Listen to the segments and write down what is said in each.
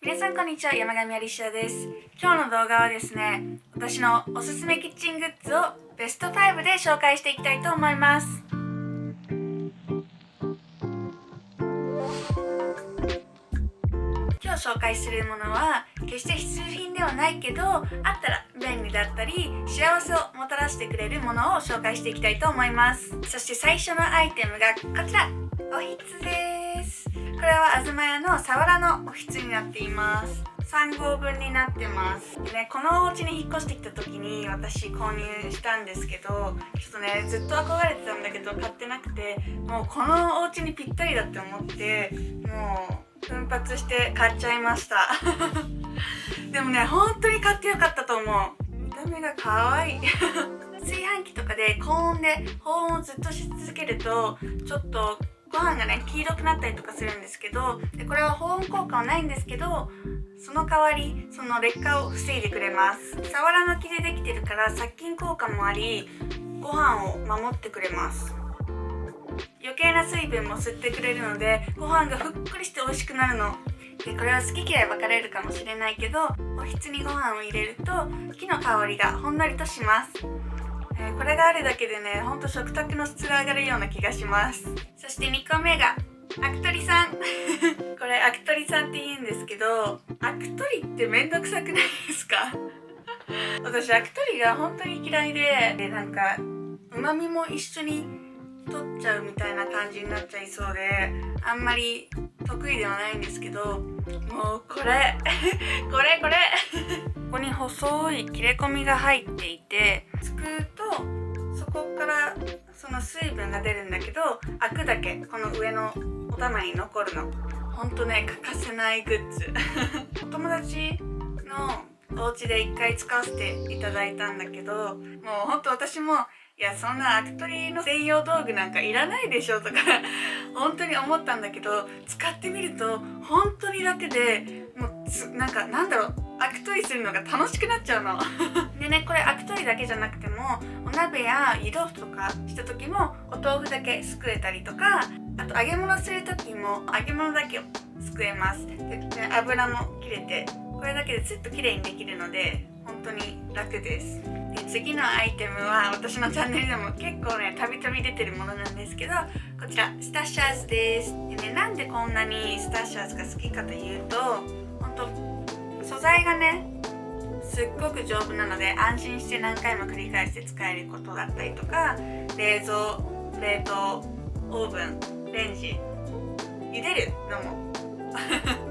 皆さんこんにちは、山上アリシアです。今日の動画はですね、私のおすすめキッチングッズをベスト5で紹介していきたいと思います。今日紹介するものは決して必需品ではないけど、あったら便利だったり幸せをもたらしてくれるものを紹介していきたいと思います。そして最初のアイテムがこちら、おひつです。これはあずまやのさわらのおひつになっています。3合分になってます。でね、このお家に引っ越してきた時に私購入したんですけど、ちょっとねずっと憧れてたんだけど買ってなくて、もうこのお家にぴったりだって思って、もう奮発して買っちゃいましたでもね、本当に買ってよかったと思う。見た目が可愛い炊飯器とかで高温で保温をずっとし続けるとちょっとご飯がね黄色くなったりとかするんですけど、でこれは保温効果はないんですけど、その代わりその劣化を防いでくれます。さわらの木でできてるから殺菌効果もあり、ご飯を守ってくれます。余計な水分も吸ってくれるので、ご飯がふっくりして美味しくなるので、これは好き嫌い分かれるかもしれないけど、おひつにご飯を入れると木の香りがほんのりとします。これがあるだけでね、ほんと食卓の質が上がるような気がします。そして2個目がアク取りさんこれアク取りさんって言うんですけど、アク取りってめんどくさくないですか私アク取りが本当に嫌いで、なんか旨味も一緒に取っちゃうみたいな感じになっちゃいそうで、あんまり得意ではないんですけど、もうこれここに細い切れ込みが入っていて、すくうとそこからその水分が出るんだけど、アクだけこの上のお玉に残るの。ほんとね、欠かせないグッズお友達のお家で1回使わせていただいたんだけど、もうほんと私もいや、そんなアク取りの専用道具なんかいらないでしょとか本当に思ったんだけど、使ってみると本当に楽で、もうなんだろう、アク取りするのが楽しくなっちゃうのでね、これアク取りだけじゃなくても、お鍋や湯豆腐とかした時もお豆腐だけすくえたりとか、あと揚げ物する時も揚げ物だけをすくえます。で、油も切れて、これだけでずっと綺麗にできるので本当に楽です。で、次のアイテムは私のチャンネルでも結構ねたびたび出てるものなんですけど、こちらスタッシャーズです。でね、なんでこんなにスタッシャーズが好きかというと、本当素材がねすっごく丈夫なので、安心して何回も繰り返して使えることだったりとか、冷蔵、冷凍、オーブン、レンジ、茹でるのも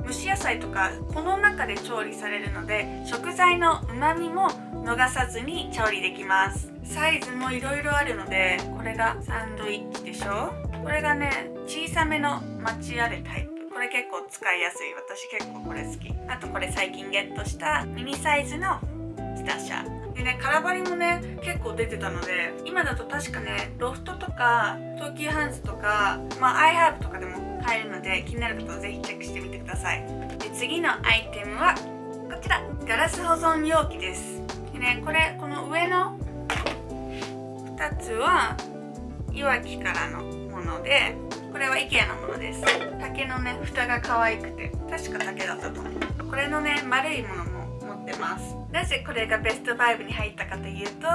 蒸し野菜とかこの中で調理されるので、食材の旨味も逃さずに調理できます。サイズもいろいろあるので、これがサンドイッチでしょ、これがね小さめのマチアレタイプ、これ結構使いやすい。私結構これ好き。あとこれ最近ゲットしたミニサイズのスタッシャーでね、空張りもね結構出てたので、今だと確かねロフトとか東急ハンズとか、アイハーブとかでも買えるので、気になる方はぜひチェックしてみてください。で、次のアイテムはこちら、ガラス保存容器です。でね、この上の2つはいわきからのもので、これは IKEA のものです。竹のね蓋が可愛くて、確か竹だったと思う。これのね丸いものも持ってます。なぜこれがベスト5に入ったかというと、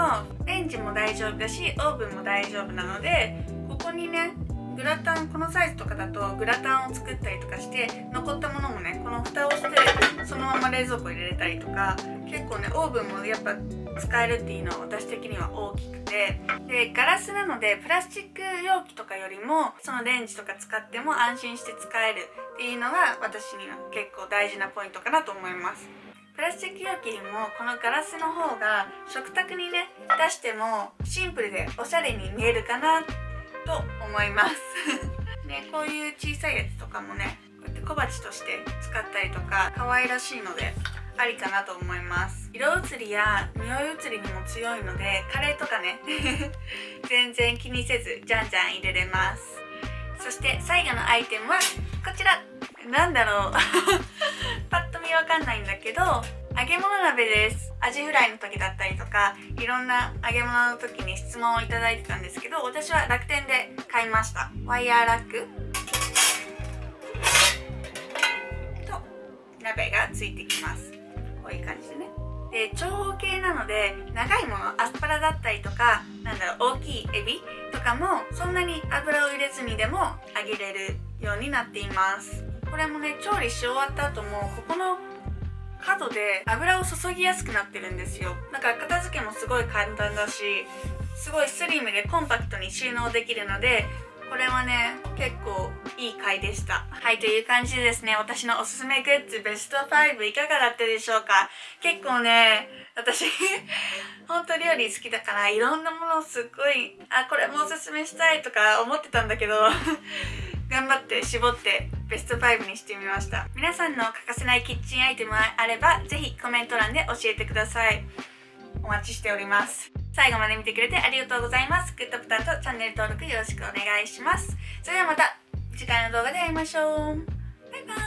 レンジも大丈夫だしオーブンも大丈夫なので、ここにねグラタン、このサイズとかだとグラタンを作ったりとかして、残ったものもねこの蓋をしてそのまま冷蔵庫入れれたりとか、結構ねオーブンもやっぱ使えるっていうのは私的には大きくて、でガラスなのでプラスチック容器とかよりもそのレンジとか使っても安心して使えるっていうのが私には結構大事なポイントかなと思います。プラスチック容器よりもこのガラスの方が食卓にね出してもシンプルでおしゃれに見えるかなと思いますね、こういう小さいやつとかもね、こうやって小鉢として使ったりとか可愛らしいのでありかなと思います。色移りや匂い移りにも強いので、カレーとかね全然気にせずじゃんじゃん入れれます。そして最後のアイテムはこちら、なんだろうパッと見わかんないんだけど、揚げ物鍋です。アジフライの時だったりとか、いろんな揚げ物の時に質問をいただいてたんですけど、私は楽天で買いました。ワイヤーラックと鍋がついてきます。こういう感じでね。で、長方形なので長いもの、アスパラだったりとか、大きいエビとかもそんなに油を入れずにでも揚げれるようになっています。これもね、調理し終わった後もここの角で油を注ぎやすくなってるんですよ。だから片付けもすごい簡単だし、すごいスリムでコンパクトに収納できるので、これはね、結構いい回でした。はい、という感じでですね、私のおすすめグッズベスト5いかがだったでしょうか。結構ね、私本当料理好きだからいろんなものをすっごいこれもおすすめしたいとか思ってたんだけど頑張って絞ってベスト5にしてみました。皆さんの欠かせないキッチンアイテムがあればぜひコメント欄で教えてください。お待ちしております。最後まで見てくれてありがとうございます。グッドボタンとチャンネル登録よろしくお願いします。それではまた次回の動画で会いましょう。バイバイ。